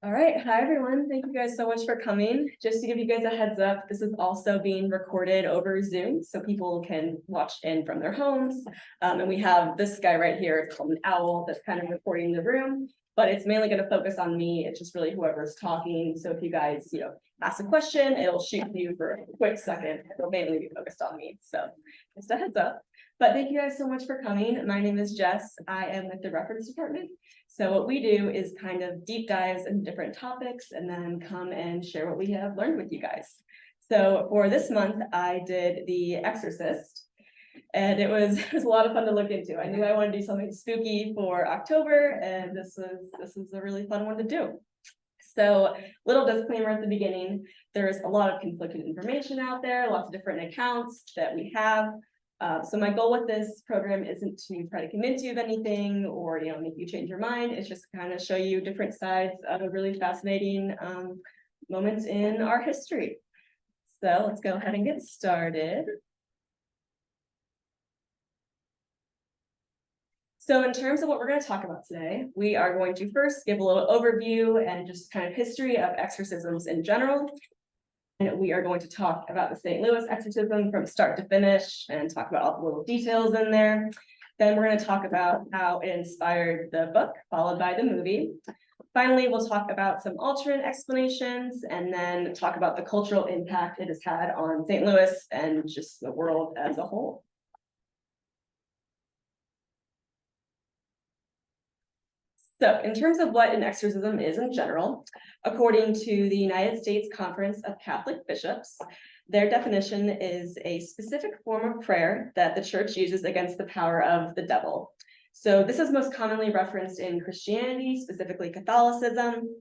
All right, hi everyone. Thank you guys so much for coming. Just to give you guys a heads up, this is also being recorded over Zoom, so people can watch in from their homes. And we have this guy right here, it's called an owl, that's kind of recording the room, but it's mainly going to focus on me. It's just really whoever's talking. So if you guys, ask a question, it'll shoot you for a quick second. It'll mainly be focused on me. So just a heads up. But thank you guys so much for coming. My name is Jess. I am with the reference department. So what we do is kind of deep dives into different topics and then come and share what we have learned with you guys. So for this month, I did The Exorcist, and it was a lot of fun to look into. I knew I wanted to do something spooky for October, and this was a really fun one to do. So little disclaimer at the beginning, there's a lot of conflicted information out there, lots of different accounts that we have. So my goal with this program isn't to try to convince you of anything or make you change your mind. It's just kind of show you different sides of a really fascinating moments in our history. So let's go ahead and get started. So in terms of what we're going to talk about today, we are going to first give a little overview and just kind of history of exorcisms in general. And we are going to talk about the St. Louis exorcism from start to finish and talk about all the little details in there. Then we're going to talk about how it inspired the book, followed by the movie. Finally, we'll talk about some alternate explanations and then talk about the cultural impact it has had on St. Louis and just the world as a whole. So in terms of what an exorcism is in general, according to the United States Conference of Catholic Bishops, their definition is a specific form of prayer that the church uses against the power of the devil. So this is most commonly referenced in Christianity, specifically Catholicism.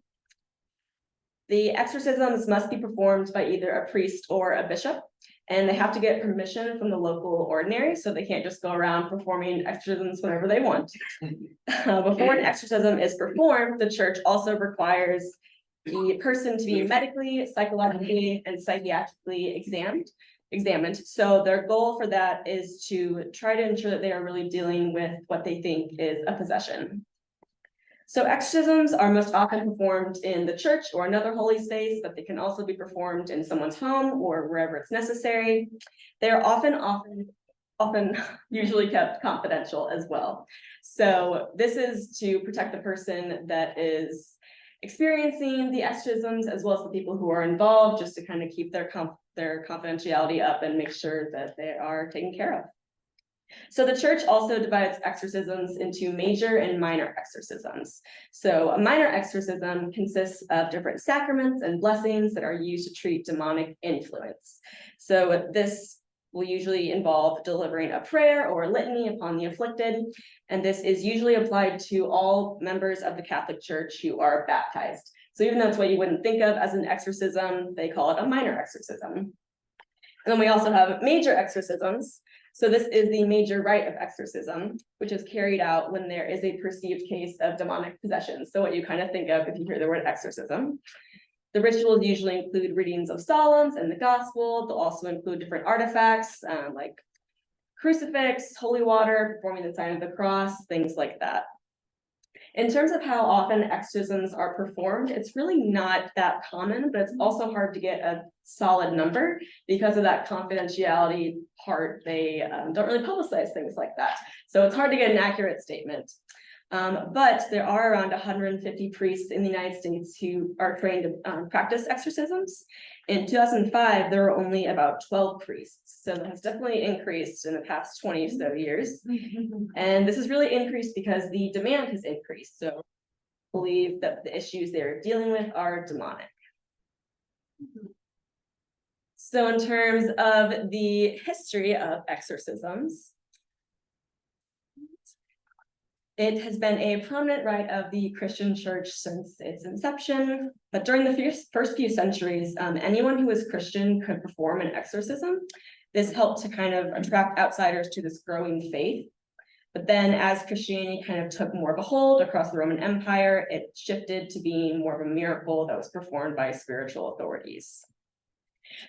The exorcisms must be performed by either a priest or a bishop, and they have to get permission from the local ordinary, so they can't just go around performing exorcisms whenever they want. Before an exorcism is performed, the church also requires the person to be medically, psychologically, and psychiatrically examined. So their goal for that is to try to ensure that they are really dealing with what they think is a possession. So exorcisms are most often performed in the church or another holy space, but they can also be performed in someone's home or wherever it's necessary. They're often usually kept confidential as well. So this is to protect the person that is experiencing the exorcisms as well as the people who are involved, just to kind of keep their confidentiality up and make sure that they are taken care of. So the church also divides exorcisms into major and minor exorcisms. So a minor exorcism consists of different sacraments and blessings that are used to treat demonic influence. So this will usually involve delivering a prayer or a litany upon the afflicted, and this is usually applied to all members of the Catholic Church who are baptized. So even though it's what you wouldn't think of as an exorcism, they call it a minor exorcism. And then we also have major exorcisms. So this is the major rite of exorcism, which is carried out when there is a perceived case of demonic possession. So what you kind of think of if you hear the word exorcism. The rituals usually include readings of psalms and the gospel. They'll also include different artifacts like crucifix, holy water, performing the sign of the cross, things like that. In terms of how often exorcisms are performed, it's really not that common, but it's also hard to get a solid number because of that confidentiality part. They don't really publicize things like that. So it's hard to get an accurate statement. But there are around 150 priests in the United States who are trained to practice exorcisms. In 2005, there were only about 12 priests. So that has definitely increased in the past 20 or so years. And this has really increased because the demand has increased. So I believe that the issues they're dealing with are demonic. So in terms of the history of exorcisms, it has been a prominent rite of the Christian church since its inception, but during the first few centuries, anyone who was Christian could perform an exorcism. This helped to kind of attract outsiders to this growing faith. But then as Christianity kind of took more of a hold across the Roman Empire, it shifted to being more of a miracle that was performed by spiritual authorities.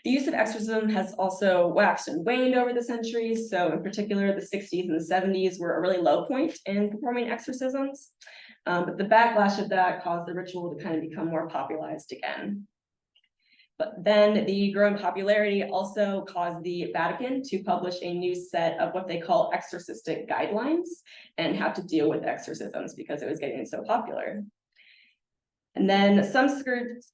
The use of exorcism has also waxed and waned over the centuries. So in particular, the 60s and the 70s were a really low point in performing exorcisms. But the backlash of that caused the ritual to kind of become more popularized again. But then the growing popularity also caused the Vatican to publish a new set of what they call exorcistic guidelines and how to deal with exorcisms because it was getting so popular. And then some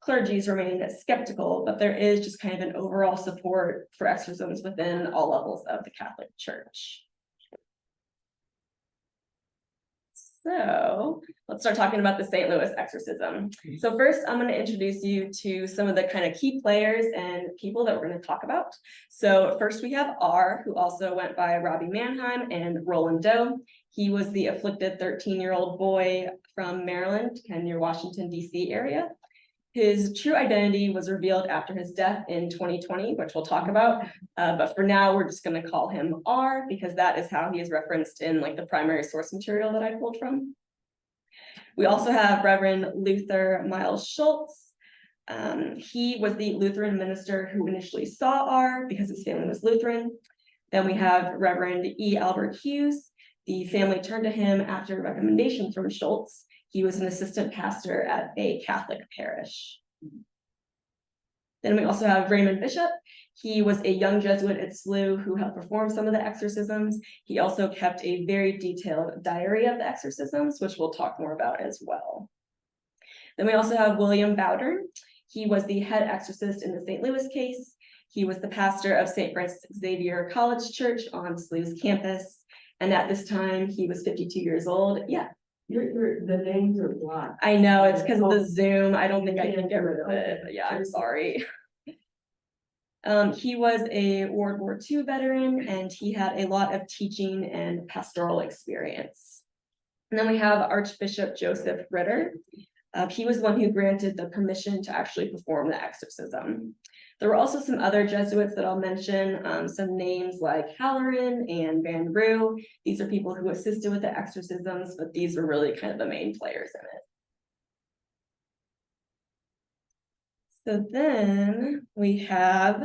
clergies remain skeptical, but there is just kind of an overall support for exorcisms within all levels of the Catholic Church. So let's start talking about the St. Louis exorcism. So first, I'm going to introduce you to some of the kind of key players and people that we're going to talk about. So first we have R, who also went by Robbie Mannheim and Roland Doe. He was the afflicted 13-year-old boy from Maryland, kind of near Washington, D.C. area. His true identity was revealed after his death in 2020, which we'll talk about. But for now, we're just going to call him R because that is how he is referenced in like the primary source material that I pulled from. We also have Reverend Luther Miles Schultz. He was the Lutheran minister who initially saw R because his family was Lutheran. Then we have Reverend E. Albert Hughes. The family turned to him after a recommendation from Schultz. He was an assistant pastor at a Catholic parish. Then we also have Raymond Bishop. He was a young Jesuit at SLU who helped perform some of the exorcisms. He also kept a very detailed diary of the exorcisms, which we'll talk more about as well. Then we also have William Bowdern. He was the head exorcist in the St. Louis case. He was the pastor of St. Francis Xavier College Church on SLU's campus. And at this time, he was 52 years old. Yeah. The names are blocked. I know, it's because of the Zoom. I don't think I can get rid of it, but yeah, I'm sorry. He was a World War II veteran, and he had a lot of teaching and pastoral experience. And then we have Archbishop Joseph Ritter. He was the one who granted the permission to actually perform the exorcism. There were also some other Jesuits that I'll mention, some names like Halloran and Van Roo. These are people who assisted with the exorcisms, but these were really kind of the main players in it. So then we have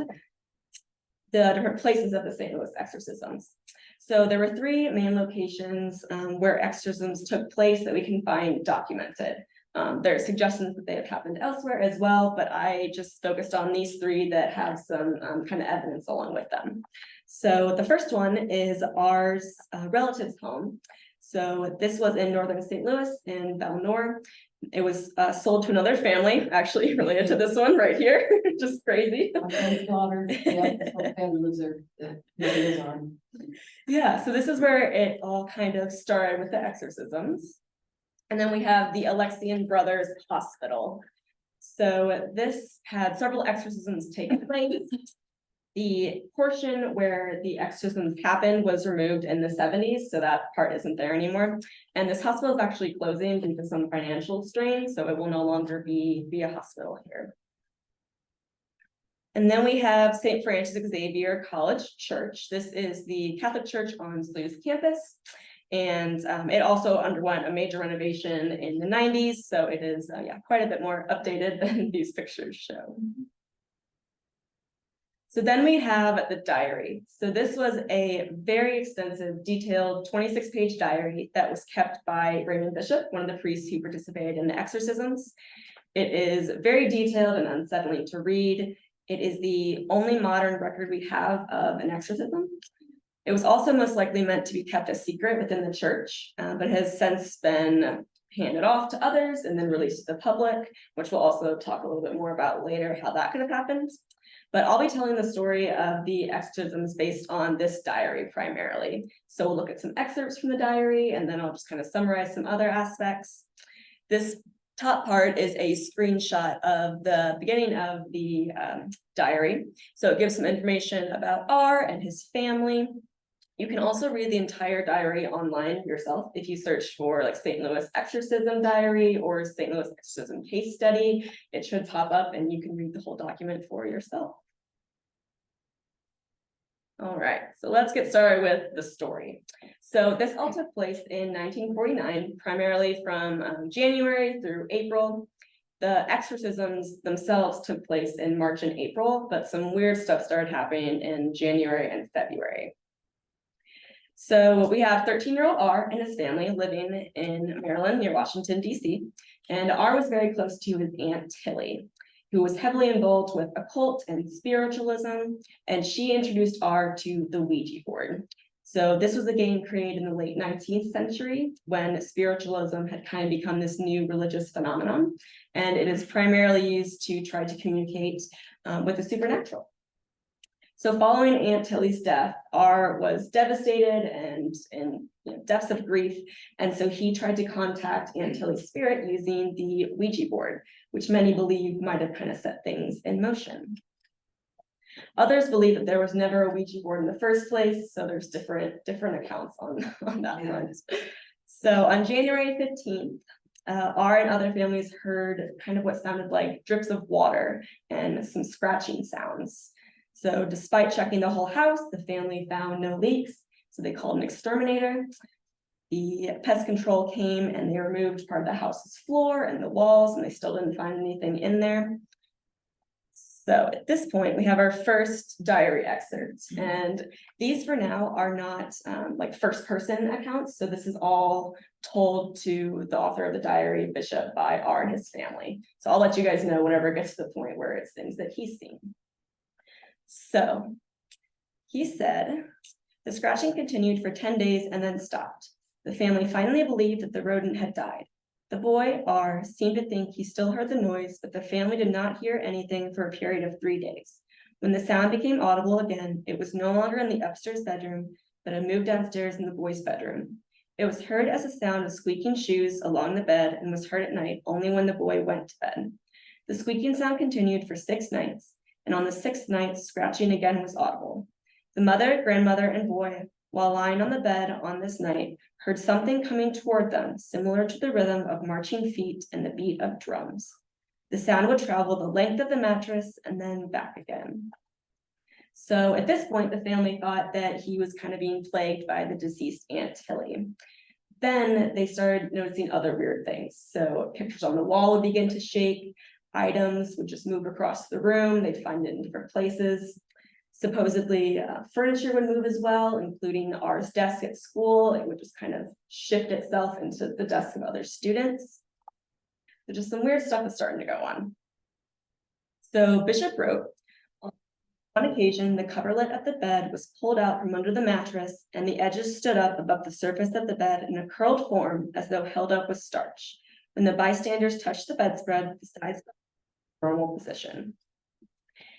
the different places of the St. Louis exorcisms. So there were three main locations where exorcisms took place that we can find documented. There are suggestions that they have happened elsewhere as well, but I just focused on these three that have some kind of evidence along with them. So the first one is R's relative's home. So this was in northern St. Louis in Val-Nor. It was sold to another family, actually related to this one right here, just crazy. My friend's daughter, Yeah, so this is where it all kind of started with the exorcisms. And then we have the Alexian Brothers Hospital. So this had several exorcisms take place. The portion where the exorcisms happened was removed in the 70s, so that part isn't there anymore. And this hospital is actually closing due to some financial strain, so it will no longer be a hospital here. And then we have St. Francis Xavier College Church. This is the Catholic church on SLU's campus. And it also underwent a major renovation in the 90s, so it is quite a bit more updated than these pictures show. So then we have the diary. So this was a very extensive, detailed 26-page diary that was kept by Raymond Bishop, one of the priests who participated in the exorcisms. It is very detailed and unsettling to read. It is the only modern record we have of an exorcism. It was also most likely meant to be kept a secret within the church, but has since been handed off to others and then released to the public, which we'll also talk a little bit more about later how that could have happened. But I'll be telling the story of the exorcisms based on this diary primarily. So we'll look at some excerpts from the diary, and then I'll just kind of summarize some other aspects. This top part is a screenshot of the beginning of the diary. So it gives some information about R and his family. You can also read the entire diary online yourself if you search for like St. Louis Exorcism Diary or St. Louis Exorcism Case Study. It should pop up and you can read the whole document for yourself. All right, so let's get started with the story. So this all took place in 1949, primarily from January through April. The exorcisms themselves took place in March and April, but some weird stuff started happening in January and February. So we have 13-year-old R and his family living in Maryland near Washington, DC. And R was very close to his Aunt Tilly, who was heavily involved with occult and spiritualism. And she introduced R to the Ouija board. So this was a game created in the late 19th century when spiritualism had kind of become this new religious phenomenon. And it is primarily used to try to communicate with the supernatural. So following Aunt Tilly's death, R was devastated and in depths of grief. And so he tried to contact Aunt Tilly's spirit using the Ouija board, which many believe might have kind of set things in motion. Others believe that there was never a Ouija board in the first place, so there's different accounts on that front. So on January 15th, R and other families heard kind of what sounded like drips of water and some scratching sounds. So despite checking the whole house, the family found no leaks, so they called an exterminator. The pest control came and they removed part of the house's floor and the walls, and they still didn't find anything in there. So at this point, we have our first diary excerpts, and these for now are not like first person accounts. So this is all told to the author of the diary, Bishop, by R and his family. So I'll let you guys know whenever it gets to the point where it's things that he's seen. So he said, the scratching continued for 10 days and then stopped. The family finally believed that the rodent had died. The boy, R, seemed to think he still heard the noise, but the family did not hear anything for a period of 3 days. When the sound became audible again, it was no longer in the upstairs bedroom, but had moved downstairs in the boy's bedroom. It was heard as a sound of squeaking shoes along the bed and was heard at night only when the boy went to bed. The squeaking sound continued for 6 nights, and on the 6th night, scratching again was audible. The mother, grandmother, and boy, while lying on the bed on this night, heard something coming toward them, similar to the rhythm of marching feet and the beat of drums. The sound would travel the length of the mattress and then back again. So at this point, the family thought that he was kind of being plagued by the deceased Aunt Tilly. Then they started noticing other weird things. So pictures on the wall would begin to shake, items would just move across the room, they'd find it in different places. Supposedly, furniture would move as well, including R's desk at school. It would just kind of shift itself into the desk of other students. So just some weird stuff is starting to go on. So Bishop wrote, on occasion, the coverlet of the bed was pulled out from under the mattress and the edges stood up above the surface of the bed in a curled form as though held up with starch. When the bystanders touched the bedspread, the sides of the normal position.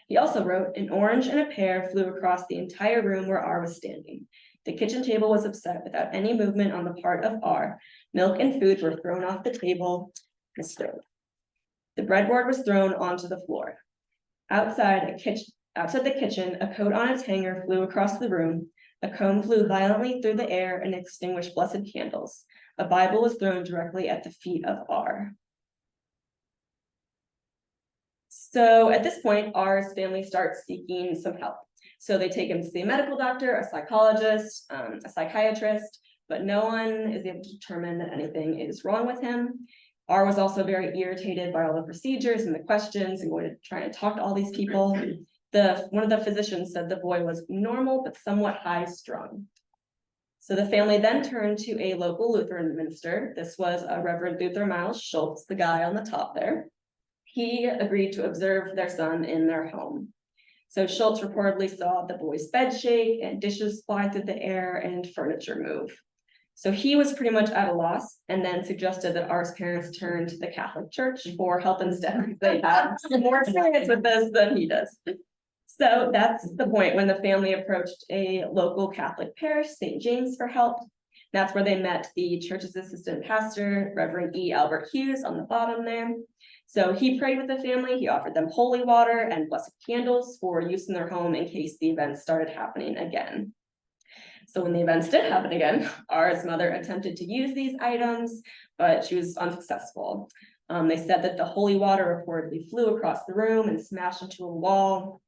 He also wrote, an orange and a pear flew across the entire room where R was standing. The kitchen table was upset without any movement on the part of R. Milk and food were thrown off the table and stove. The breadboard was thrown onto the floor. Outside the kitchen, a coat on its hanger flew across the room. A comb flew violently through the air and extinguished blessed candles. A Bible was thrown directly at the feet of R. So at this point, R's family starts seeking some help. So they take him to see a medical doctor, a psychologist, a psychiatrist, but no one is able to determine that anything is wrong with him. R was also very irritated by all the procedures and the questions and going to try and talk to all these people. One of the physicians said the boy was normal, but somewhat high strung. So the family then turned to a local Lutheran minister. This was a Reverend Luther Miles Schultz, the guy on the top there. He agreed to observe their son in their home. So Schultz reportedly saw the boy's bed shake and dishes fly through the air and furniture move. So he was pretty much at a loss and then suggested that R's parents turn to the Catholic Church for help instead. They have more experience with this than he does. So that's the point when the family approached a local Catholic parish, St. James, for help. That's where they met the church's assistant pastor, Reverend E. Albert Hughes, on the bottom there. So he prayed with the family. He offered them holy water and blessed candles for use in their home in case the events started happening again. So when the events did happen again, R's mother attempted to use these items, but she was unsuccessful. They said that the holy water reportedly flew across the room and smashed into a wall.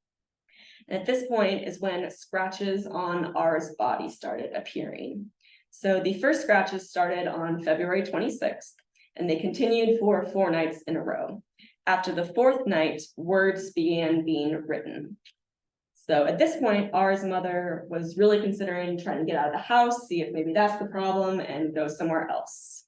And at this point is when scratches on R's body started appearing. So the first scratches started on February 26th, and they continued for 4 nights in a row. After the 4th night, words began being written. So at this point, R's mother was really considering trying to get out of the house, see if maybe that's the problem, and go somewhere else.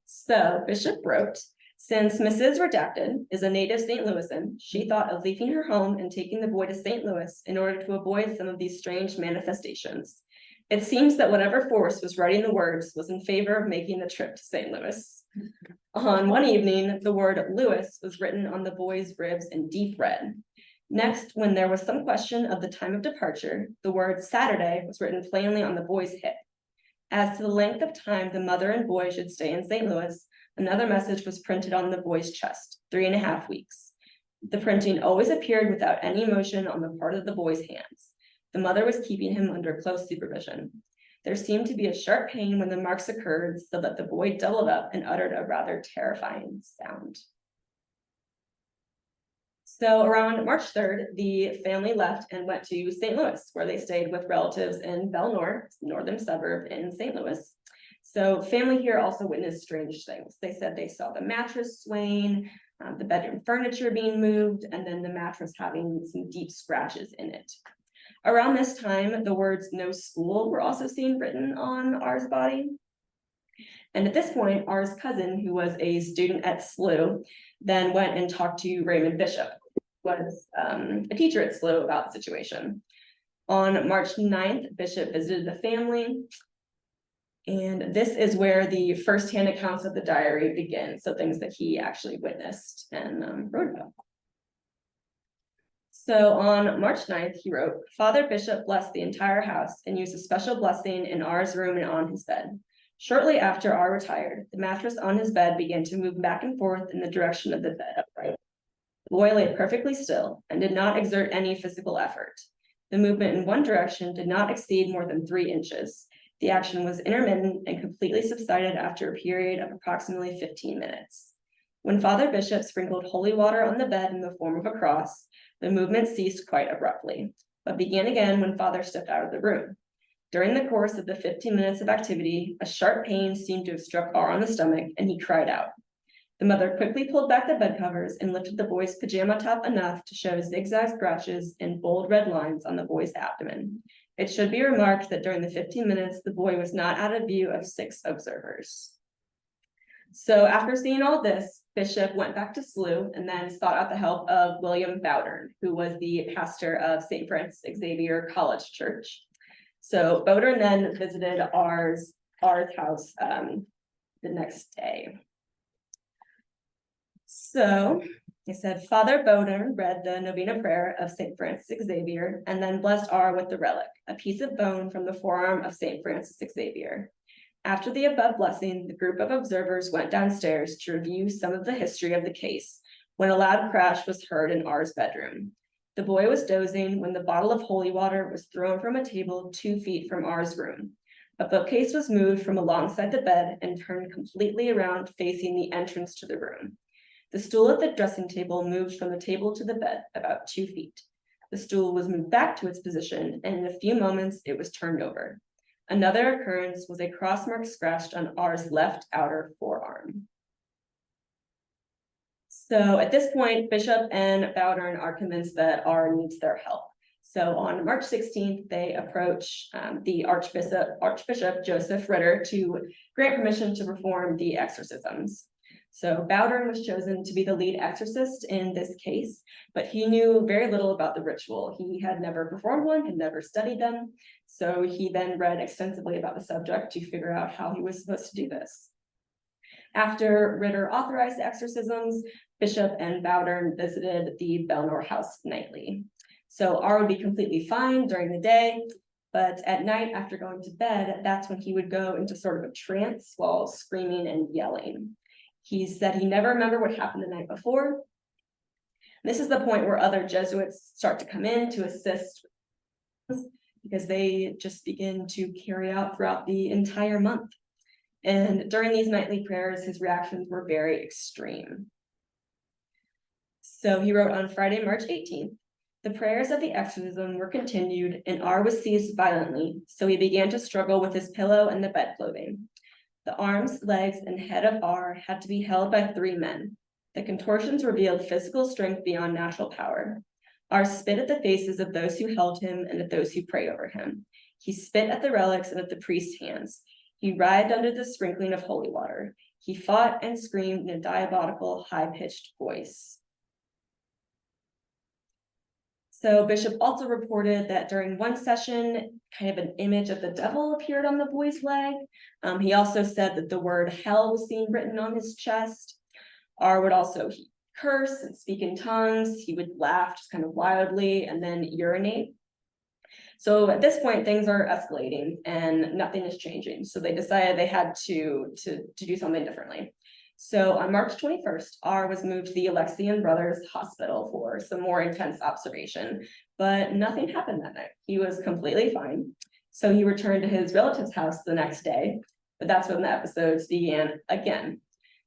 So Bishop wrote, since Mrs. Redacted is a native St. Louisan, she thought of leaving her home and taking the boy to St. Louis in order to avoid some of these strange manifestations. It seems that whatever force was writing the words was in favor of making the trip to St. Louis. On one evening, the word Louis was written on the boy's ribs in deep red. Next, when there was some question of the time of departure, the word Saturday was written plainly on the boy's hip. As to the length of time the mother and boy should stay in St. Louis, another message was printed on the boy's chest, 3.5 weeks. The printing always appeared without any motion on the part of the boy's hands. The mother was keeping him under close supervision. There seemed to be a sharp pain when the marks occurred, so that the boy doubled up and uttered a rather terrifying sound. So around March 3rd, the family left and went to St. Louis, where they stayed with relatives in Belle North, northern suburb in St. Louis. So family here also witnessed strange things. They said they saw the mattress swaying, the bedroom furniture being moved, and then the mattress having some deep scratches in it. Around this time, the words "no school" were also seen written on R's body. And at this point, R's cousin, who was a student at SLU, then went and talked to Raymond Bishop, who was a teacher at SLU, about the situation. On March 9th, Bishop visited the family. And this is where the firsthand accounts of the diary begin. So things that he actually witnessed and wrote about. So on March 9th, he wrote, Father Bishop blessed the entire house and used a special blessing in R's room and on his bed. Shortly after R retired, the mattress on his bed began to move back and forth in the direction of the bed upright. The boy lay perfectly still and did not exert any physical effort. The movement in one direction did not exceed more than 3 inches. The action was intermittent and completely subsided after a period of approximately 15 minutes. When Father Bishop sprinkled holy water on the bed in the form of a cross, the movement ceased quite abruptly, but began again when Father stepped out of the room. During the course of the 15 minutes of activity, a sharp pain seemed to have struck R on the stomach, and he cried out. The mother quickly pulled back the bed covers and lifted the boy's pajama top enough to show zigzag scratches and bold red lines on the boy's abdomen. It should be remarked that during the 15 minutes, the boy was not out of view of 6 observers. So after seeing all this, Bishop went back to SLU and then sought out the help of William Bowdern, who was the pastor of St. Francis Xavier College Church. So Bowdern then visited R's house the next day. So he said, Father Bowdern read the Novena Prayer of St. Francis Xavier and then blessed R with the relic, a piece of bone from the forearm of St. Francis Xavier. After the above blessing, the group of observers went downstairs to review some of the history of the case when a loud crash was heard in R's bedroom. The boy was dozing when the bottle of holy water was thrown from a table 2 feet from R's room. A bookcase was moved from alongside the bed and turned completely around facing the entrance to the room. The stool at the dressing table moved from the table to the bed about 2 feet. The stool was moved back to its position, and in a few moments it was turned over. Another occurrence was a cross mark scratched on R's left outer forearm. So at this point, Bishop and Bowdern are convinced that R needs their help. So on March 16th, they approach the Archbishop Joseph Ritter to grant permission to perform the exorcisms. So Bowdern was chosen to be the lead exorcist in this case, but he knew very little about the ritual. He had never performed one, had never studied them. So he then read extensively about the subject to figure out how he was supposed to do this. After Ritter authorized the exorcisms, Bishop and Bowdern visited the Belnor house nightly. So R would be completely fine during the day, but at night after going to bed, that's when he would go into sort of a trance while screaming and yelling. He said he never remembered what happened the night before. This is the point where other Jesuits start to come in to assist because they just begin to carry out throughout the entire month. And during these nightly prayers, his reactions were very extreme. So he wrote on Friday, March 18th, the prayers of the exorcism were continued and R was seized violently, so he began to struggle with his pillow and the bed clothing. The arms, legs, and head of R had to be held by 3 men. The contortions revealed physical strength beyond natural power. R spit at the faces of those who held him and at those who prayed over him. He spit at the relics and at the priest's hands. He writhed under the sprinkling of holy water. He fought and screamed in a diabolical, high-pitched voice. So Bishop also reported that during one session, kind of an image of the devil appeared on the boy's leg. He also said that the word hell was seen written on his chest. R would also curse and speak in tongues. He would laugh just kind of wildly and then urinate. So at this point, things are escalating and nothing is changing. So they decided they had to do something differently. So on March 21st, R was moved to the Alexian Brothers Hospital for some more intense observation, but nothing happened that night. He was completely fine. So he returned to his relative's house the next day, but that's when the episodes began again.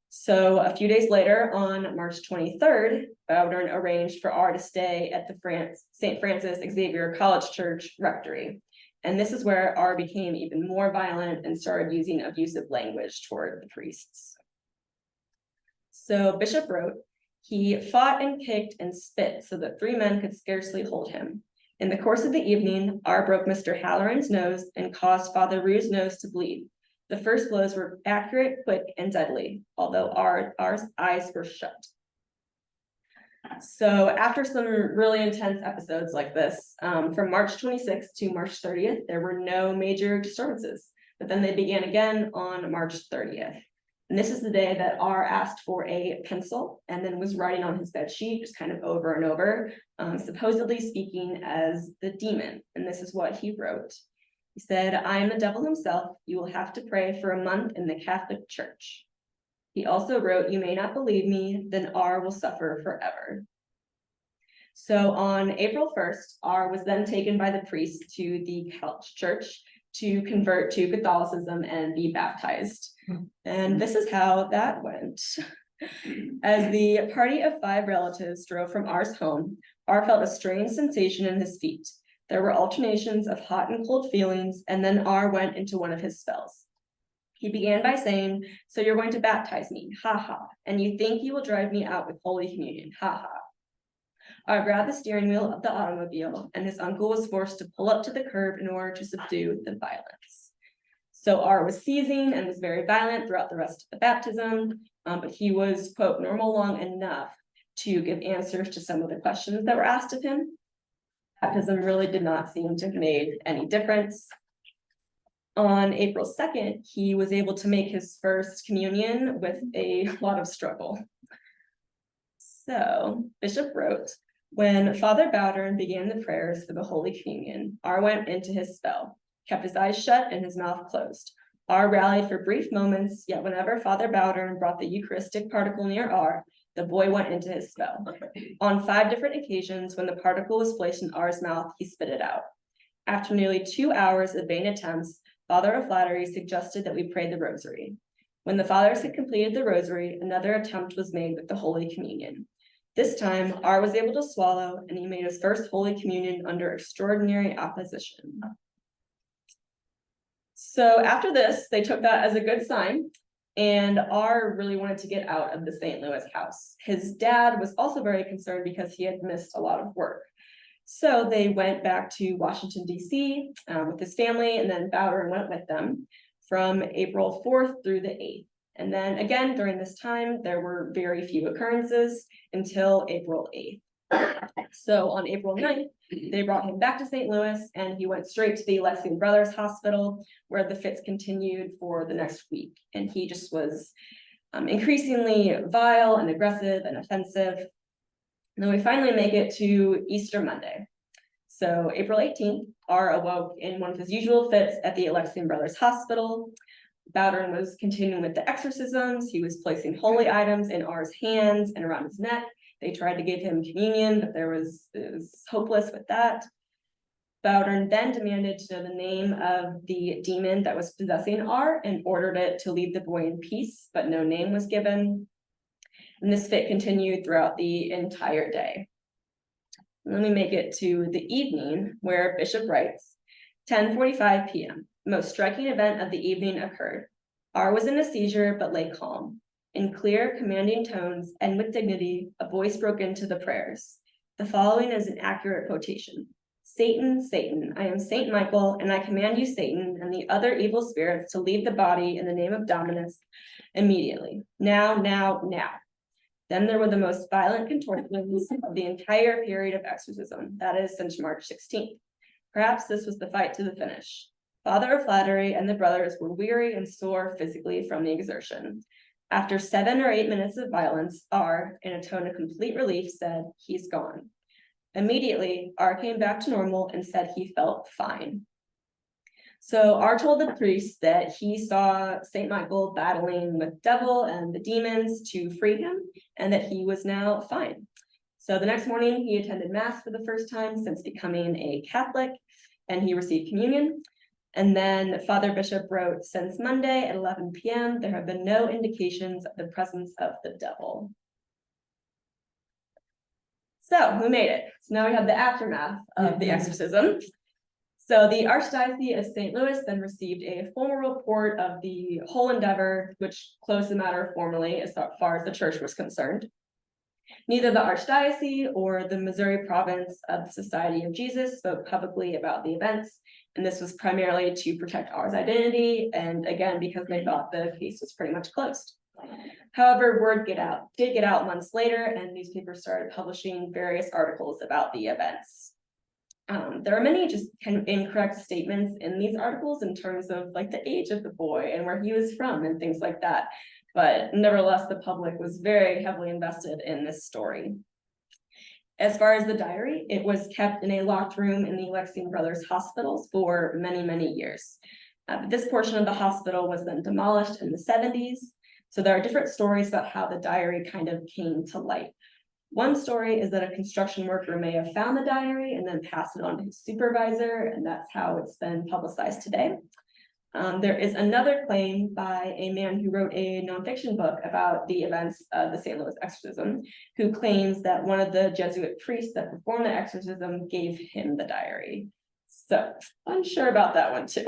So a few days later, on March 23rd, Bowdern arranged for R to stay at the St. Francis Xavier College Church rectory. And this is where R became even more violent and started using abusive language toward the priests. So Bishop wrote, he fought and kicked and spit so that 3 men could scarcely hold him. In the course of the evening, R broke Mr. Halloran's nose and caused Father Rue's nose to bleed. The first blows were accurate, quick, and deadly, although R's eyes were shut. So after some really intense episodes like this, from March 26th to March 30th, there were no major disturbances, but then they began again on March 30th. And this is the day that R asked for a pencil and then was writing on his bed sheet, just kind of over and over, supposedly speaking as the demon. And this is what he wrote. He said, I am the devil himself. You will have to pray for a month in the Catholic Church. He also wrote, you may not believe me, then R will suffer forever. So on April 1st, R was then taken by the priest to the College Church to convert to Catholicism and be baptized. And this is how that went. As the party of 5 relatives drove from R's home, R felt a strange sensation in his feet. There were alternations of hot and cold feelings, and then R went into one of his spells. He began by saying, so you're going to baptize me, ha ha, and you think you will drive me out with Holy Communion, ha ha. R grabbed the steering wheel of the automobile, and his uncle was forced to pull up to the curb in order to subdue the violence. So R was seizing and was very violent throughout the rest of the baptism, but he was, quote, normal long enough to give answers to some of the questions that were asked of him. Baptism really did not seem to have made any difference. On April 2nd, he was able to make his first communion with a lot of struggle. So Bishop wrote, when Father Bowdern began the prayers for the Holy Communion, R went into his spell, kept his eyes shut and his mouth closed. R rallied for brief moments, yet whenever Father Bowdern brought the Eucharistic particle near R, the boy went into his spell. On 5 different occasions, when the particle was placed in R's mouth, he spit it out. After nearly 2 hours of vain attempts, Father O'Flaherty suggested that we pray the rosary. When the fathers had completed the rosary, another attempt was made with the Holy Communion. This time, R was able to swallow, and he made his first Holy Communion under extraordinary opposition. So after this, they took that as a good sign, and R really wanted to get out of the St. Louis house. His dad was also very concerned because he had missed a lot of work. So they went back to Washington, D.C. With his family, and then Bowdern went with them from April 4th through the 8th. And then again, during this time, there were very few occurrences until April 8th. So on April 9th, they brought him back to St. Louis, and he went straight to the Alexian Brothers Hospital, where the fits continued for the next week. And he just was increasingly vile and aggressive and offensive. And then we finally make it to Easter Monday. So April 18th, R awoke in one of his usual fits at the Alexian Brothers Hospital. Bowdern was continuing with the exorcisms. He was placing holy items in R's hands and around his neck. They tried to give him communion, but it was hopeless with that. Bowdern then demanded to know the name of the demon that was possessing R and ordered it to leave the boy in peace, but no name was given. And this fit continued throughout the entire day. And then we make it to the evening, where Bishop writes, 10:45 p.m. Most striking event of the evening occurred. R was in a seizure, but lay calm. In clear, commanding tones and with dignity, a voice broke into the prayers. The following is an accurate quotation. Satan, Satan, I am Saint Michael, and I command you, Satan, and the other evil spirits to leave the body in the name of Dominus immediately. Now, now, now. Then there were the most violent contortions of the entire period of exorcism, that is, since March 16th. Perhaps this was the fight to the finish. Father of Flattery and the brothers were weary and sore physically from the exertion. After 7 or 8 minutes of violence, R, in a tone of complete relief, said, "He's gone." Immediately, R came back to normal and said he felt fine. So R told the priest that he saw Saint Michael battling with devil and the demons to free him, and that he was now fine. So the next morning, he attended Mass for the first time since becoming a Catholic, and he received communion. And then Father Bishop wrote, "Since Monday at 11 p.m., there have been no indications of the presence of the devil." So who made it? So now we have the aftermath of the exorcism. So the Archdiocese of St. Louis then received a formal report of the whole endeavor, which closed the matter formally as far as the church was concerned. Neither the Archdiocese or the Missouri province of the Society of Jesus spoke publicly about the events, and this was primarily to protect R's identity, and again, because they thought the case was pretty much closed. However, word did get out months later, and newspapers started publishing various articles about the events. There are many just kind of incorrect statements in these articles in terms of like the age of the boy and where he was from and things like that. But nevertheless, the public was very heavily invested in this story. As far as the diary, it was kept in a locked room in the Alexian Brothers hospitals for many, many years. This portion of the hospital was then demolished in the 70s. So there are different stories about how the diary kind of came to light. One story is that a construction worker may have found the diary and then passed it on to his supervisor, and that's how it's been publicized today. There is another claim by a man who wrote a nonfiction book about the events of the St. Louis exorcism, who claims that one of the Jesuit priests that performed the exorcism gave him the diary. So unsure about that one too.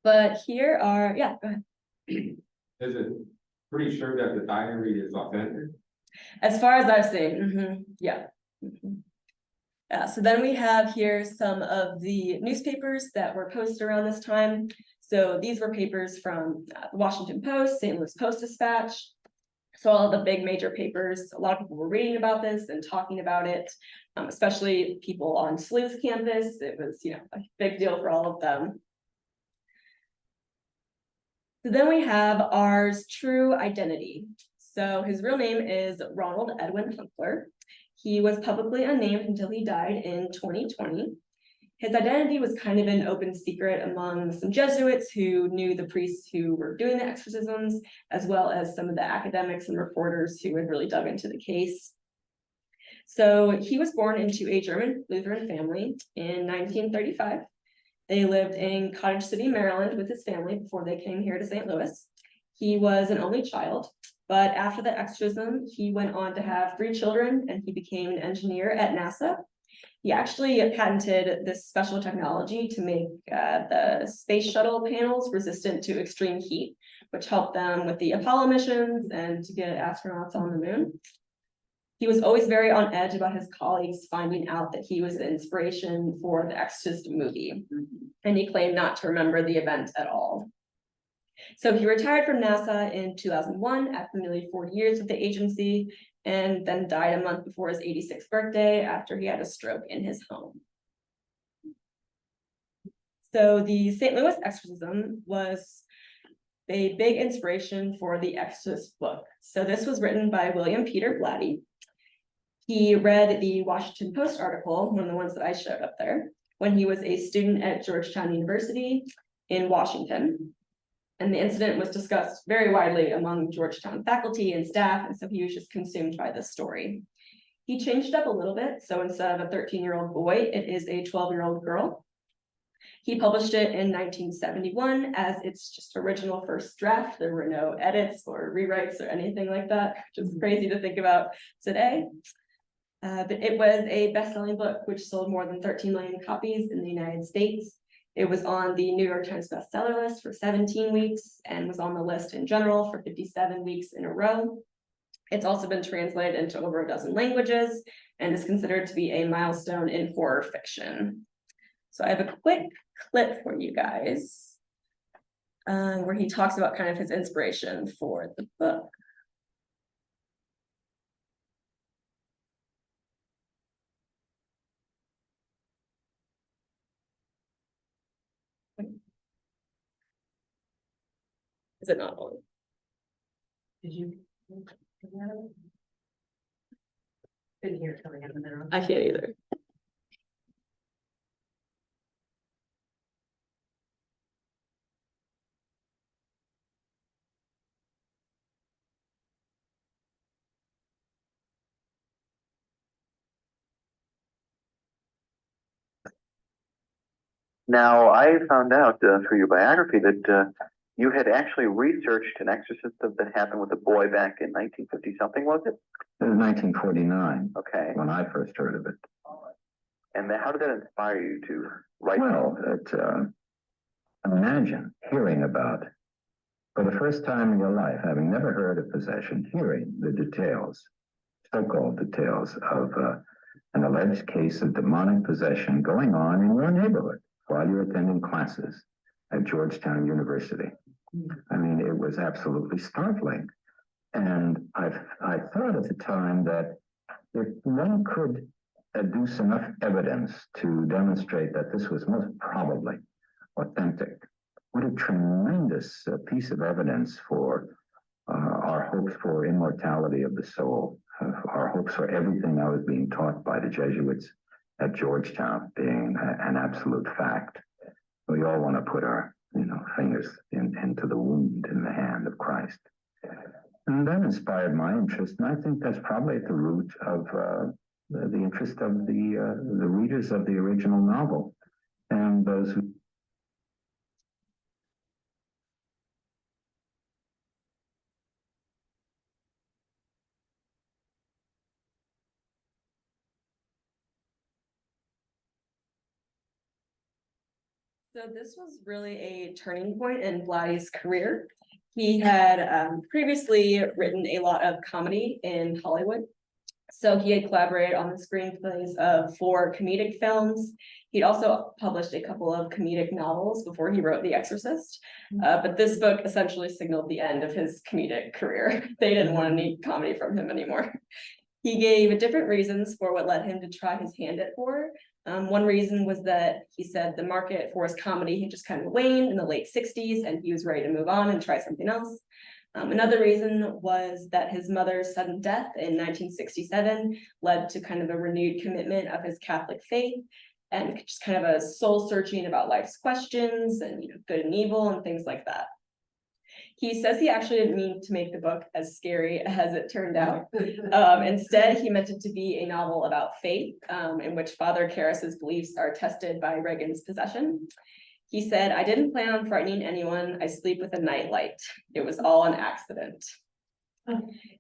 But here are, yeah, go ahead. Is it pretty sure that the diary is authentic? As far as I've seen, yeah. So then we have here some of the newspapers that were posted around this time. So these were papers from the Washington Post, St. Louis Post-Dispatch. So all the big major papers, a lot of people were reading about this and talking about it, especially people on SLU's campus. It was, a big deal for all of them. So then we have R's true identity. So his real name is Ronald Edwin Hunkler. He was publicly unnamed until he died in 2020. His identity was kind of an open secret among some Jesuits who knew the priests who were doing the exorcisms, as well as some of the academics and reporters who had really dug into the case. So he was born into a German Lutheran family in 1935. They lived in Cottage City, Maryland with his family before they came here to St. Louis. He was an only child, but after the exorcism, he went on to have 3 children and he became an engineer at NASA. He actually patented this special technology to make the space shuttle panels resistant to extreme heat, which helped them with the Apollo missions and to get astronauts on the moon. He was always very on edge about his colleagues finding out that he was the inspiration for the Exorcist movie, and he claimed not to remember the event at all. So he retired from NASA in 2001 after nearly 40 years with the agency, and then died a month before his 86th birthday after he had a stroke in his home. So the St. Louis exorcism was a big inspiration for the Exorcist book. So this was written by William Peter Blatty. He read the Washington Post article, one of the ones that I showed up there, when he was a student at Georgetown University in Washington. And the incident was discussed very widely among Georgetown faculty and staff, and so he was just consumed by this story. He changed it up a little bit, so instead of a 13-year-old boy, it is a 12-year-old girl. He published it in 1971 as its just original first draft. There were no edits or rewrites or anything like that, which is crazy to think about today. But it was a best-selling book, which sold more than 13 million copies in the United States. It was on the New York Times bestseller list for 17 weeks and was on the list in general for 57 weeks in a row. It's also been translated into over a dozen languages and is considered to be a milestone in horror fiction. So I have a quick clip for you guys where he talks about kind of his inspiration for the book. Is it not on? Did you? Didn't hear it coming out of the middle. I can't either. Now, I found out through your biography that you had actually researched an exorcism that happened with a boy back in 1950 something, was it? It was 1949 Okay. when I first heard of it. And then how did that inspire you to write? Well, imagine hearing about, for the first time in your life, having never heard of possession, hearing the details, so-called details of an alleged case of demonic possession going on in your neighborhood while you're attending classes at Georgetown University. I mean, it was absolutely startling. And I thought at the time that if one could adduce enough evidence to demonstrate that this was most probably authentic, what a tremendous piece of evidence for our hopes for immortality of the soul, our hopes for everything I was being taught by the Jesuits at Georgetown being an absolute fact. We all want to put our fingers into the wound in the hand of Christ. And that inspired my interest, and I think that's probably at the root of the interest of the readers of the original novel and those who. So this was really a turning point in Blatty's career. He had previously written a lot of comedy in Hollywood. So he had collaborated on the screenplays of 4 comedic films. He'd also published a couple of comedic novels before he wrote The Exorcist. But this book essentially signaled the end of his comedic career. They didn't want any comedy from him anymore. He gave different reasons for what led him to try his hand at horror. One reason was that he said the market for his comedy had just kind of waned in the late 60s and he was ready to move on and try something else. Another reason was that his mother's sudden death in 1967 led to kind of a renewed commitment of his Catholic faith and just kind of a soul searching about life's questions and good and evil and things like that. He says he actually didn't mean to make the book as scary as it turned out. Instead, he meant it to be a novel about faith, in which Father Karras's beliefs are tested by Reagan's possession. He said, "I didn't plan on frightening anyone. I sleep with a nightlight. It was all an accident."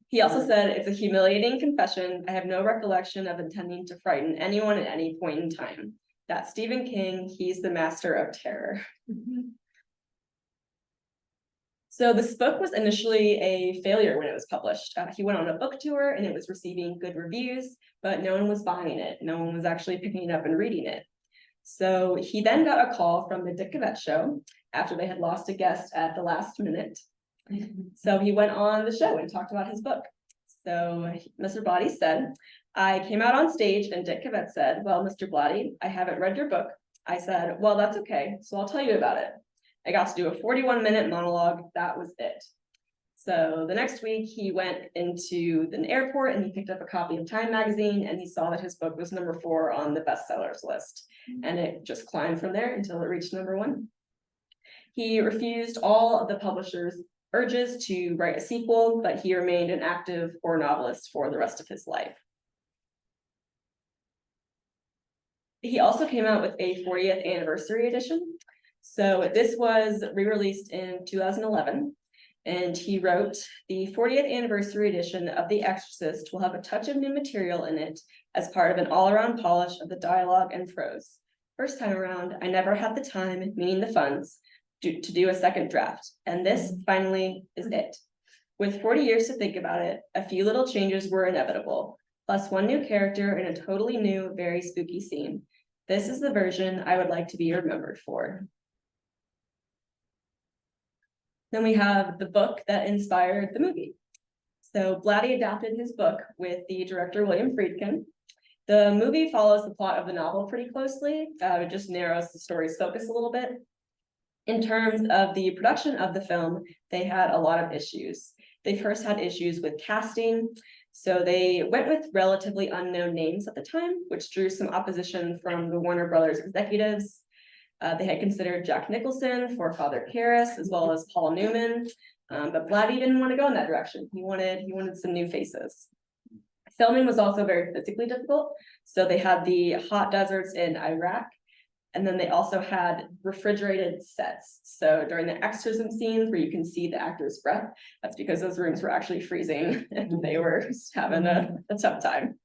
He also said, "It's a humiliating confession. I have no recollection of intending to frighten anyone at any point in time. That's Stephen King. He's the master of terror." So this book was initially a failure when it was published. He went on a book tour and it was receiving good reviews, but no one was buying it. No one was actually picking it up and reading it. So he then got a call from the Dick Cavett show after they had lost a guest at the last minute. So he went on the show and talked about his book. So Mr. Blatty said, "I came out on stage and Dick Cavett said, 'Well, Mr. Blatty, I haven't read your book.' I said, 'Well, that's okay. So I'll tell you about it.' I got to do a 41-minute monologue. That was it." So the next week he went into an airport and he picked up a copy of Time magazine and he saw that his book was number 4 on the bestsellers list. And it just climbed from there until it reached number 1. He refused all of the publishers' urges to write a sequel, but he remained an active horror novelist for the rest of his life. He also came out with a 40th anniversary edition. So this was re-released in 2011, and he wrote, "The 40th anniversary edition of The Exorcist will have a touch of new material in it as part of an all-around polish of the dialogue and prose. First time around, I never had the time, meaning the funds, to do a second draft, and this finally is it. With 40 years to think about it, a few little changes were inevitable, plus one new character in a totally new, very spooky scene. This is the version I would like to be remembered for. Then we have the book that inspired the movie. So Blatty adapted his book with the director William Friedkin. The movie follows the plot of the novel pretty closely. It just narrows the story's focus a little bit. In terms of the production of the film, they had a lot of issues. They first had issues with casting. So they went with relatively unknown names at the time, which drew some opposition from the Warner Brothers executives. They had considered Jack Nicholson for Father Karras, as well as Paul Newman. But Blatty didn't want to go in that direction. He wanted some new faces. Filming was also very physically difficult. So they had the hot deserts in Iraq, and then they also had refrigerated sets. So during the exorcism scenes where you can see the actor's breath, that's because those rooms were actually freezing and they were just having a tough time.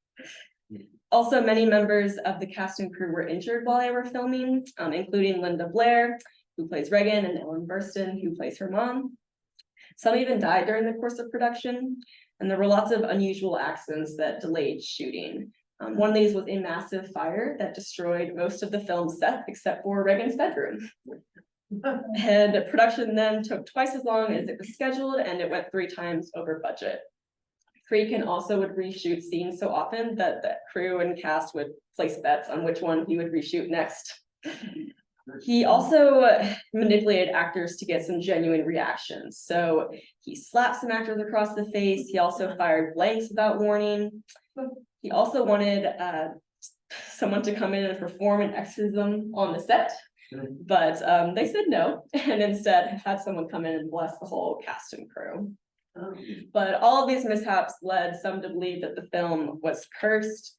Also, many members of the cast and crew were injured while they were filming, including Linda Blair, who plays Regan, and Ellen Burstyn, who plays her mom. Some even died during the course of production, and there were lots of unusual accidents that delayed shooting. One of these was a massive fire that destroyed most of the film set except for Regan's bedroom. And production then took twice as long as it was scheduled, and it went 3 times over budget. Friedkin also would reshoot scenes so often that the crew and cast would place bets on which one he would reshoot next. He also manipulated actors to get some genuine reactions. So he slapped some actors across the face. He also fired blanks without warning. He also wanted someone to come in and perform an exorcism on the set, but they said no, and instead had someone come in and bless the whole cast and crew. But all of these mishaps led some to believe that the film was cursed,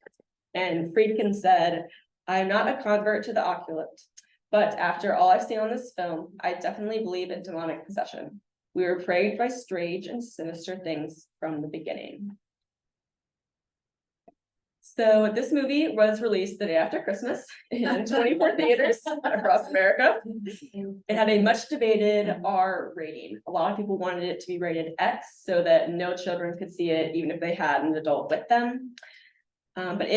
and Friedkin said, "I am not a convert to the occult, but after all I've seen on this film, I definitely believe in demonic possession. We were plagued by strange and sinister things from the beginning." So this movie was released the day after Christmas in 24 theaters across America. It had a much debated R rating. A lot of people wanted it to be rated X so that no children could see it, even if they had an adult with them. But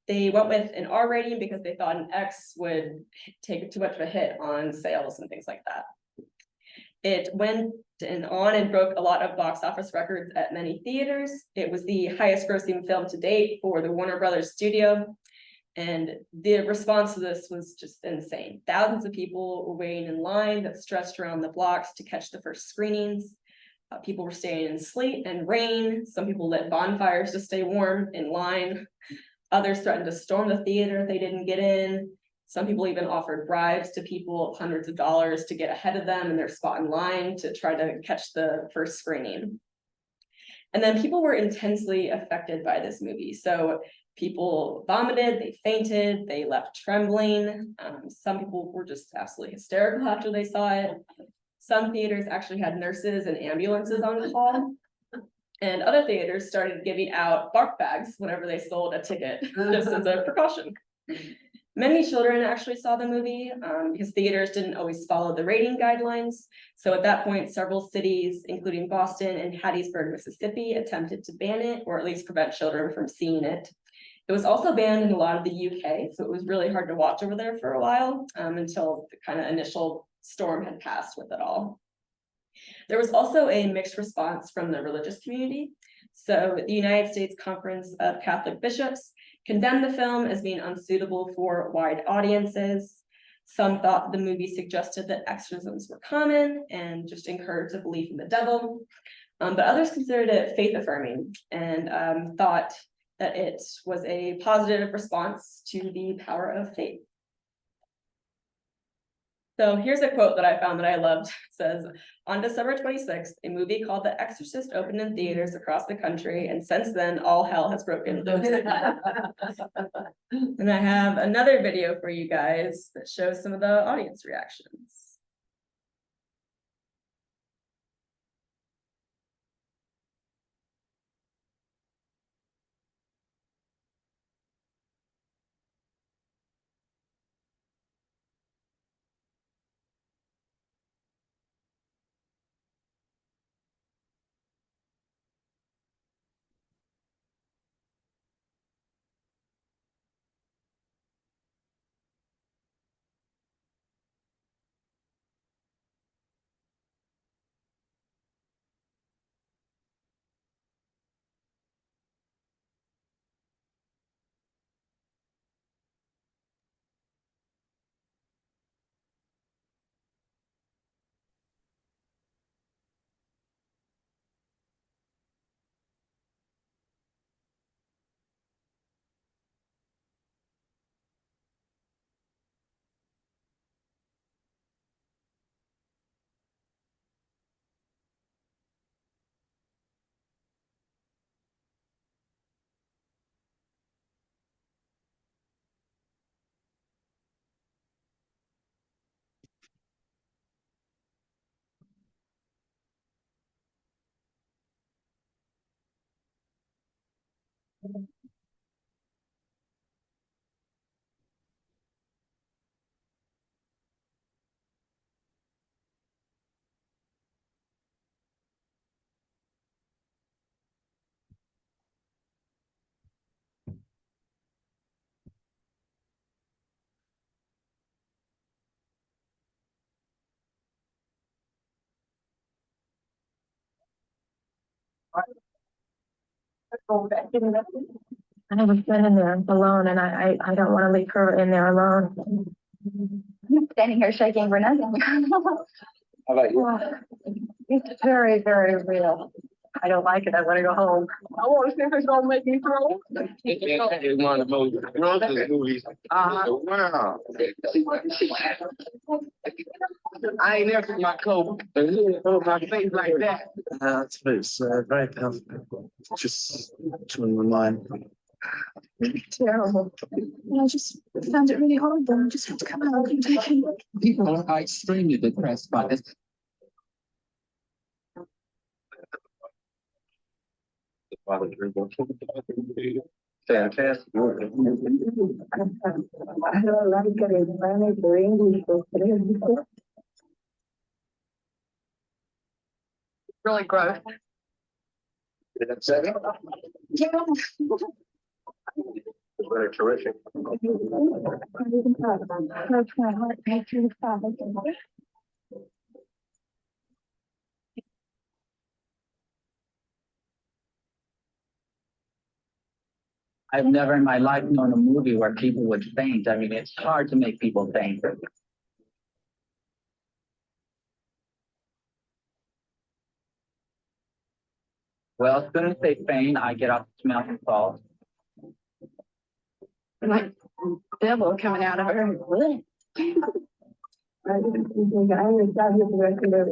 they went with an R rating because they thought an X would take too much of a hit on sales and things like that. It went on and broke a lot of box office records at many theaters. It was the highest grossing film to date for the Warner Brothers studio. And the response to this was just insane. Thousands of people were waiting in line that stretched around the blocks to catch the first screenings. People were staying in sleet and rain. Some people lit bonfires to stay warm in line. Others threatened to storm the theater if they didn't get in. Some people even offered bribes to people, hundreds of dollars, to get ahead of them in their spot in line to try to catch the first screening. And then people were intensely affected by this movie. So people vomited, they fainted, they left trembling. Some people were just absolutely hysterical after they saw it. Some theaters actually had nurses and ambulances on call. And other theaters started giving out bark bags whenever they sold a ticket, just as a precaution. Many children actually saw the movie because theaters didn't always follow the rating guidelines. So at that point, several cities, including Boston and Hattiesburg, Mississippi, attempted to ban it, or at least prevent children from seeing it. It was also banned in a lot of the UK, so it was really hard to watch over there for a while until the kind of initial storm had passed with it all. There was also a mixed response from the religious community. So the United States Conference of Catholic Bishops condemned the film as being unsuitable for wide audiences. Some thought the movie suggested that exorcisms were common and just encouraged a belief in the devil. But others considered it faith affirming and thought that it was a positive response to the power of faith. So here's a quote that I found that I loved. It says, "On December 26th, a movie called The Exorcist opened in theaters across the country, and since then, all hell has broken loose." And I have another video for you guys that shows some of the audience reactions. I haven't been in there alone, and I don't want to leave her in there alone. I'm standing here shaking for nothing. How about you? It's very, very real. I don't like it. I want to go home. I want to see if it's gonna make me throw. It's one of the most grossest movies in the world. I ain't never seen my coat over my face like that. It's very comfortable. Just to remind me. Terrible. And I just found it really horrible. I just had to come out and take him. People are extremely depressed by this. Fantastic. I don't like it. Spanish or English or whatever. Really gross. Yeah. Very terrific. Hurts my heart right through the stomach. I've never in my life known a movie where people would faint. I mean, it's hard to make people faint. Well, as soon as they faint, I get up to smell some salt. Like devil coming out of her. I didn't think I was out here the rest of it.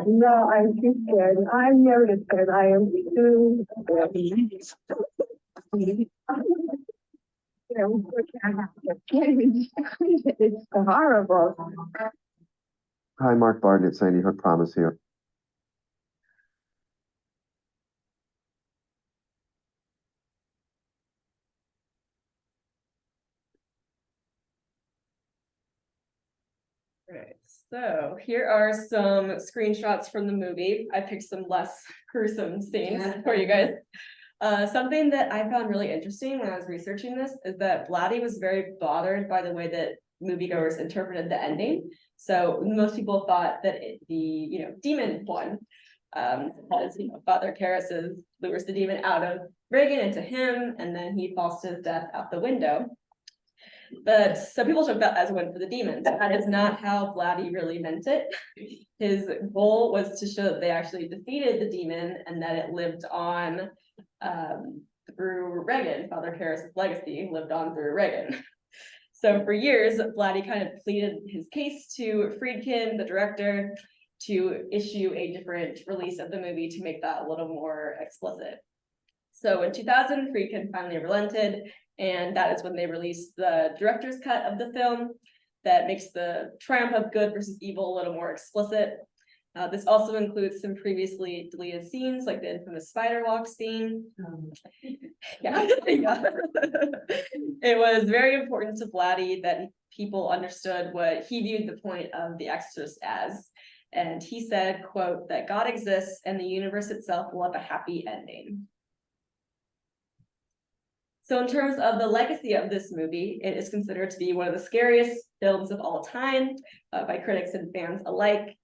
No, I'm too scared. I'm never scared. I am too scared. It's horrible. Hi, Mark Barden at Sandy Hook Promise here. Right, so here are some screenshots from the movie. I picked some less gruesome scenes for you guys. Something that I found really interesting when I was researching this is that Blatty was very bothered by the way that moviegoers interpreted the ending. So most people thought that the demon one, as Father Karras lures the demon out of Reagan into him, and then he falls to his death out the window. But some people took that as a win for the demons. That is not how Blatty really meant it. His goal was to show that they actually defeated the demon and that it lived on through Reagan. Father Karras' legacy lived on through Reagan. So for years, Blatty kind of pleaded his case to Friedkin, the director, to issue a different release of the movie to make that a little more explicit. So in 2000, Friedkin finally relented, and that is when they released the director's cut of the film that makes the triumph of good versus evil a little more explicit. This also includes some previously deleted scenes, like the infamous spider walk scene. Yeah. It was very important to Blatty that people understood what he viewed the point of The Exorcist as. And he said, quote, that God exists and the universe itself will have a happy ending. So in terms of the legacy of this movie, it is considered to be one of the scariest films of all time by critics and fans alike.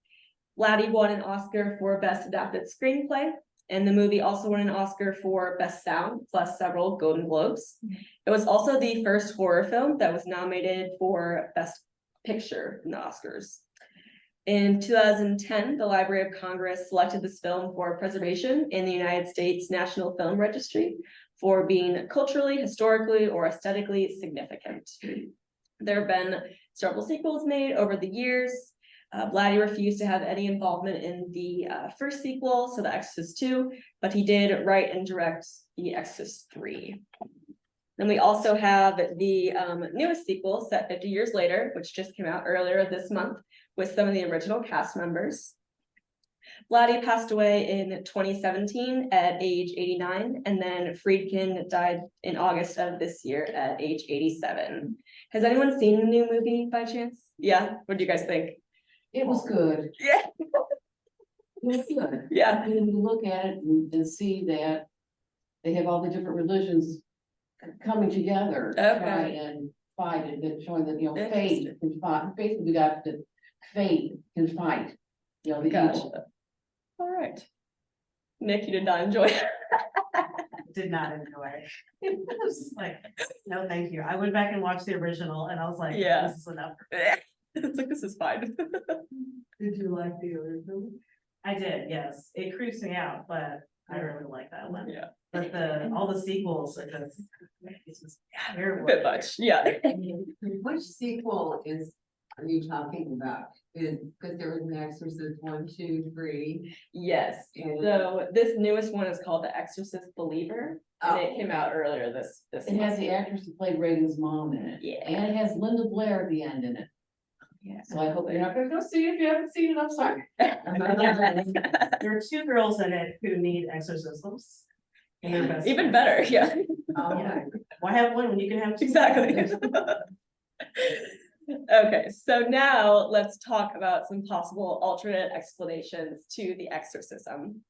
Blatty won an Oscar for Best Adapted Screenplay, and the movie also won an Oscar for Best Sound, plus several Golden Globes. It was also the first horror film that was nominated for Best Picture in the Oscars. In 2010, the Library of Congress selected this film for preservation in the United States National Film Registry for being culturally, historically, or aesthetically significant. There have been several sequels made over the years. Blatty refused to have any involvement in the first sequel, so The Exorcist 2, but he did write and direct The Exorcist 3. Then we also have the newest sequel set 50 years later, which just came out earlier this month with some of the original cast members. Blatty passed away in 2017 at age 89, and then Friedkin died in August of this year at age 87. Has anyone seen the new movie by chance? Yeah, what do you guys think? It was good. Yeah. It was good. Yeah. I mean, you look at it and see that they have all the different religions coming together. to Try Okay. and fight it, that showing that, faith Interesting. can fight, basically we got that faith can fight, the evil. Gotcha. All right. Nick, you did not enjoy it. Did not enjoy it. It was just like, no, thank you. I went back and watched the original and I was like, Yeah. this is enough. It's like, this is fine. Did you like the original? I did, yes. It creeps me out, but I really like that one. Yeah. But all the sequels are just, it's just A terrible. bit much, yeah. Which sequel are you talking about? Because there was an Exorcist 1, 2, 3. Yes, And- so this newest one is called The Exorcist Believer, and it came out earlier this It has month. the actress who played Reagan's mom in it. Yeah. And it has Linda Blair at the end in it. Yeah. So I hope you're not gonna go see it if you haven't seen it, I'm sorry. There are 2 girls in it who need exorcisms. And they're best Even friends. better, yeah. Yeah. Why have one when you can have 2? Exactly. Okay, so now let's talk about some possible alternate explanations to the exorcism.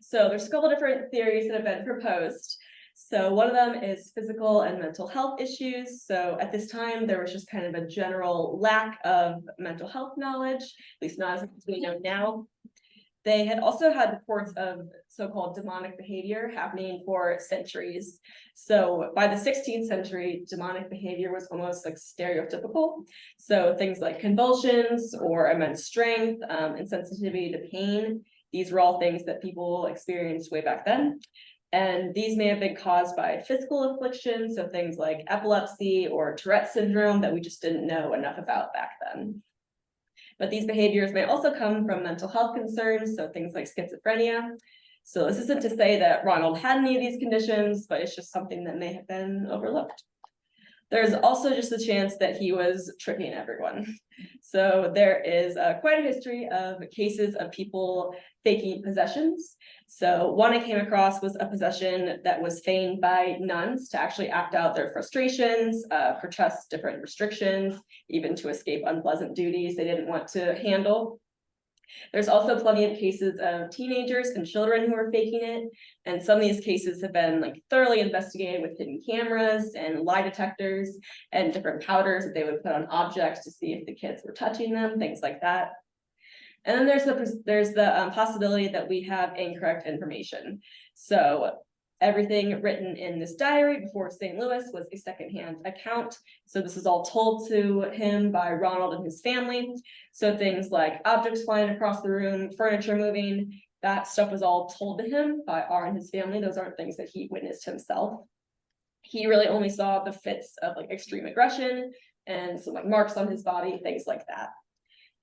So there's a couple different theories that have been proposed. So one of them is physical and mental health issues. So at this time, there was just kind of a general lack of mental health knowledge, at least not as much as we know now. They had also had reports of so-called demonic behavior happening for centuries. So by the 16th century, demonic behavior was almost like stereotypical. So things like convulsions or immense strength, insensitivity to pain, these were all things that people experienced way back then. And these may have been caused by physical afflictions, so things like epilepsy or Tourette syndrome that we just didn't know enough about back then. But these behaviors may also come from mental health concerns, so things like schizophrenia. So this isn't to say that Ronald had any of these conditions, but it's just something that may have been overlooked. There's also just the chance that he was tricking everyone. So there is quite a history of cases of people faking possessions. So one I came across was a possession that was feigned by nuns to actually act out their frustrations, protest different restrictions, even to escape unpleasant duties they didn't want to handle. There's also plenty of cases of teenagers and children who are faking it. And some of these cases have been like thoroughly investigated with hidden cameras and lie detectors and different powders that they would put on objects to see if the kids were touching them, things like that. And then there's the possibility that we have incorrect information. So everything written in this diary before St. Louis was a secondhand account. So this is all told to him by Ronald and his family. So things like objects flying across the room, furniture moving, that stuff was all told to him by R and his family. Those aren't things that he witnessed himself. He really only saw the fits of like extreme aggression and some like marks on his body, things like that.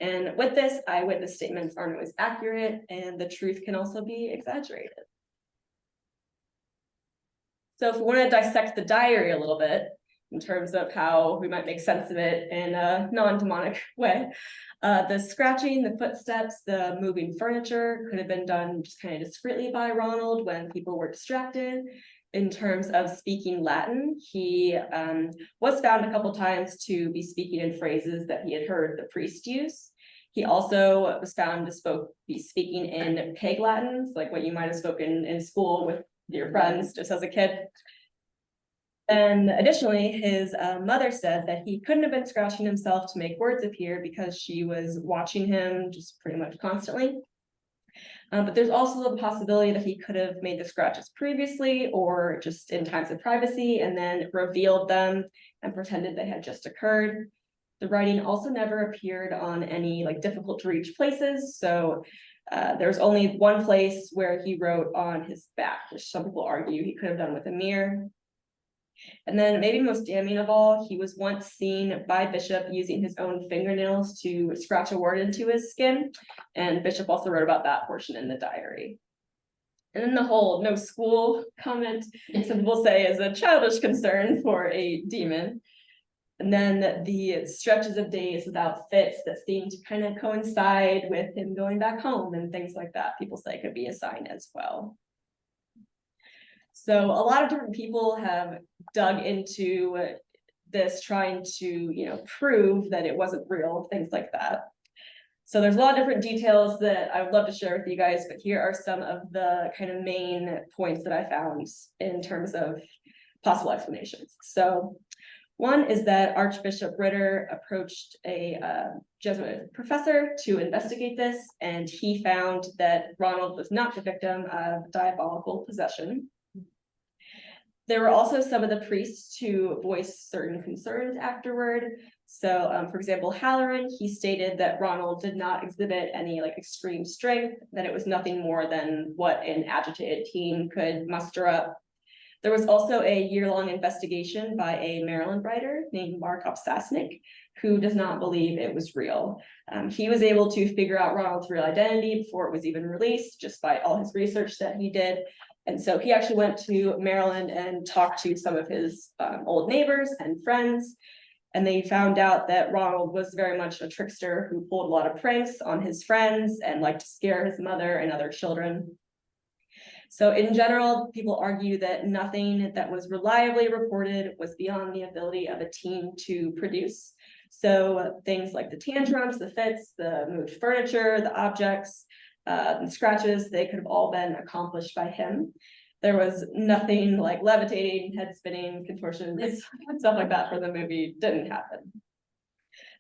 And with this, eyewitness statements aren't always accurate, and the truth can also be exaggerated. So if we want to dissect the diary a little bit, in terms of how we might make sense of it in a non-demonic way, the scratching, the footsteps, the moving furniture could have been done just kind of discreetly by Ronald when people were distracted. In terms of speaking Latin, he was found a couple times to be speaking in phrases that he had heard the priest use. He also was found to be speaking in Pig Latins, like what you might have spoken in school with your friends just as a kid. And additionally, his mother said that he couldn't have been scratching himself to make words appear because she was watching him just pretty much constantly. But there's also the possibility that he could have made the scratches previously or just in times of privacy and then revealed them and pretended they had just occurred. The writing also never appeared on any like difficult to reach places. So there's only one place where he wrote on his back, which some people argue he could have done with a mirror. And then maybe most damning of all, he was once seen by Bishop using his own fingernails to scratch a word into his skin. And Bishop also wrote about that portion in the diary. And then the whole no school comment, some people say is a childish concern for a demon. And then the stretches of days without fits that seem to kind of coincide with him going back home and things like that, people say could be a sign as well. So a lot of different people have dug into this, trying to, prove that it wasn't real, things like that. So there's a lot of different details that I would love to share with you guys, but here are some of the kind of main points that I found in terms of possible explanations. So one is that Archbishop Ritter approached a Jesuit professor to investigate this, and he found that Ronald was not the victim of diabolical possession. There were also some of the priests who voiced certain concerns afterward. So, for example, Halloran, he stated that Ronald did not exhibit any extreme strength, that it was nothing more than what an agitated teen could muster up. There was also a year-long investigation by a Maryland writer named Mark Opsasnik, who does not believe it was real. He was able to figure out Ronald's real identity before it was even released, just by all his research that he did. And so he actually went to Maryland and talked to some of his old neighbors and friends. And they found out that Ronald was very much a trickster who pulled a lot of pranks on his friends and liked to scare his mother and other children. So in general, people argue that nothing that was reliably reported was beyond the ability of a teen to produce. So things like the tantrums, the fits, the moved furniture, the objects, and scratches, they could have all been accomplished by him. There was nothing like levitating, head spinning, contortions, stuff like that for the movie didn't happen.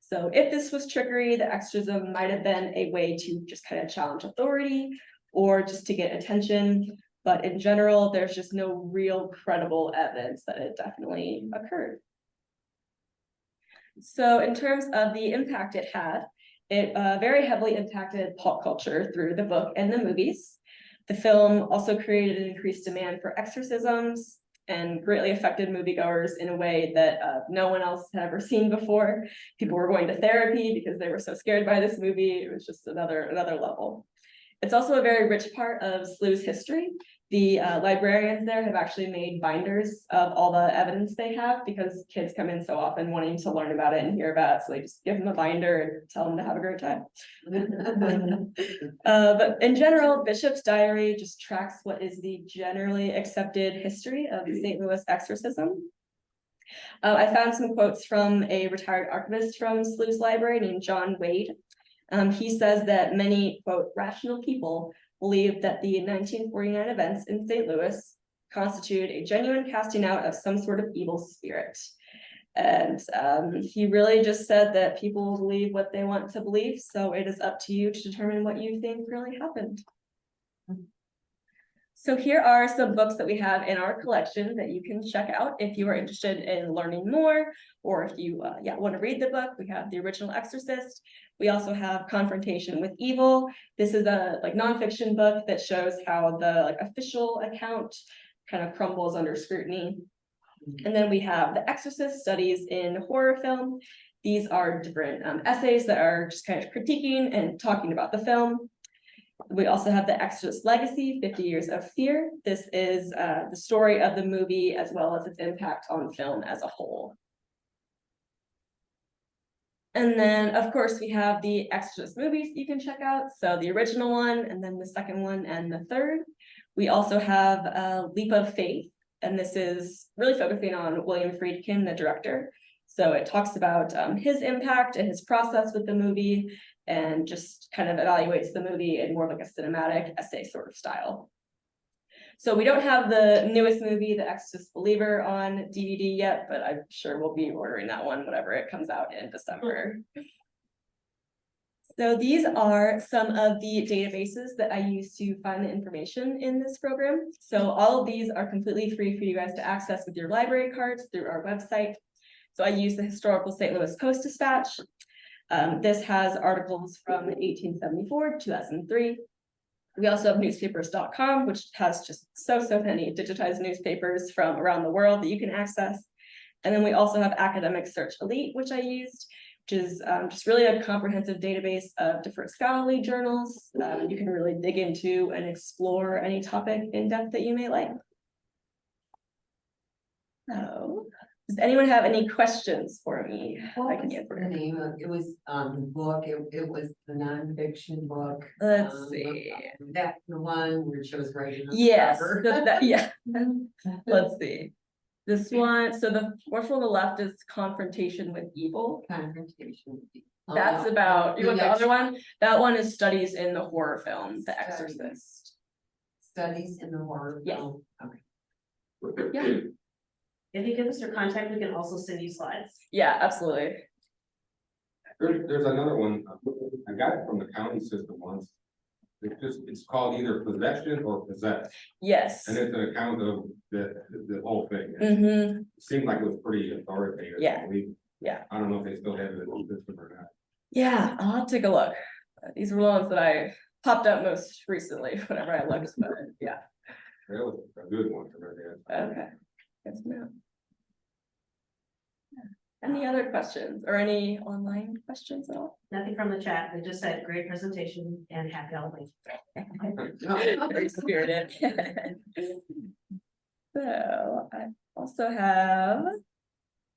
So if this was trickery, the exorcism might have been a way to just kind of challenge authority or just to get attention. But in general, there's just no real credible evidence that it definitely occurred. So in terms of the impact it had, it very heavily impacted pop culture through the book and the movies. The film also created an increased demand for exorcisms and greatly affected moviegoers in a way that no one else had ever seen before. People were going to therapy because they were so scared by this movie. It was just another level. It's also a very rich part of SLU's history. The librarians there have actually made binders of all the evidence they have because kids come in so often wanting to learn about it and hear about it. So they just give them a binder and tell them to have a great time. But in general, Bishop's diary just tracks what is the generally accepted history of St. Louis exorcism. I found some quotes from a retired archivist from SLU's library named John Wade. He says that many, quote, rational people believe that the 1949 events in St. Louis constituted a genuine casting out of some sort of evil spirit. And he really just said that people believe what they want to believe, so it is up to you to determine what you think really happened. So here are some books that we have in our collection that you can check out if you are interested in learning more, or if you want to read the book. We have The Original Exorcist. We also have Confrontation with Evil. This is a nonfiction book that shows how the official account kind of crumbles under scrutiny. And then we have The Exorcist, Studies in Horror Film. These are different essays that are just kind of critiquing and talking about the film. We also have The Exorcist Legacy, 50 Years of Fear. This is the story of the movie as well as its impact on film as a whole. And then, of course, we have the Exorcist movies you can check out. So the original one, and then the second one, and the third. We also have Leap of Faith, and this is really focusing on William Friedkin, the director. So it talks about his impact and his process with the movie, and just kind of evaluates the movie in more like a cinematic essay sort of style. So we don't have the newest movie, The Exorcist Believer, on DVD yet, but I'm sure we'll be ordering that one whenever it comes out in December. So these are some of the databases that I use to find the information in this program. So all of these are completely free for you guys to access with your library cards through our website. So I use the Historical St. Louis Post-Dispatch. This has articles from 1874 to 2003. We also have newspapers.com, which has just so many digitized newspapers from around the world that you can access. And then we also have Academic Search Elite, which I used, which is just really a comprehensive database of different scholarly journals. You can really dig into and explore any topic in depth that you may like. So Does anyone have any questions for me? I What can was answer. the name of, it was, the book, it was the nonfiction book. Let's um, see. That's the one where it shows right in the Yes, cover. yeah. Let's see. This one, so the first one on the left is Confrontation with Evil. Confrontation. That's about, you want the next other one? That one is studies in the horror film, The Exorcist. Studies in the horror Yes. film. Okay. Yeah, If you give us your contact, we can also send you slides. yeah, absolutely. There's another one, I got it from the county system once. It's called either possession or possessed, Yes. and it's an account of the whole thing. Mm-hmm. It seemed like it was pretty authoritative. Yeah. We- Yeah. I don't know if they still have it in the system or not. Yeah, I'll have to take a look. These were the ones that I popped up most recently whenever I looked, but yeah, That was a good one to read. okay. Yes, ma'am. Any other questions or any online questions at all? Nothing from the chat. They just said great presentation and happy Halloween. Very spirited. So I also have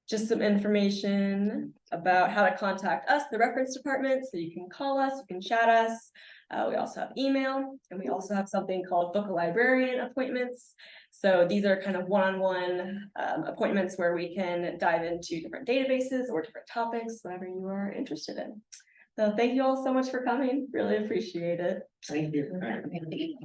just some information about how to contact us, the reference department, so you can call us, you can chat us. We also have email, and we also have something called book a librarian appointments. So these are kind of one-on-one appointments where we can dive into different databases or different topics, whatever you are interested in. So thank you all so much for coming, really appreciate it. Thank you.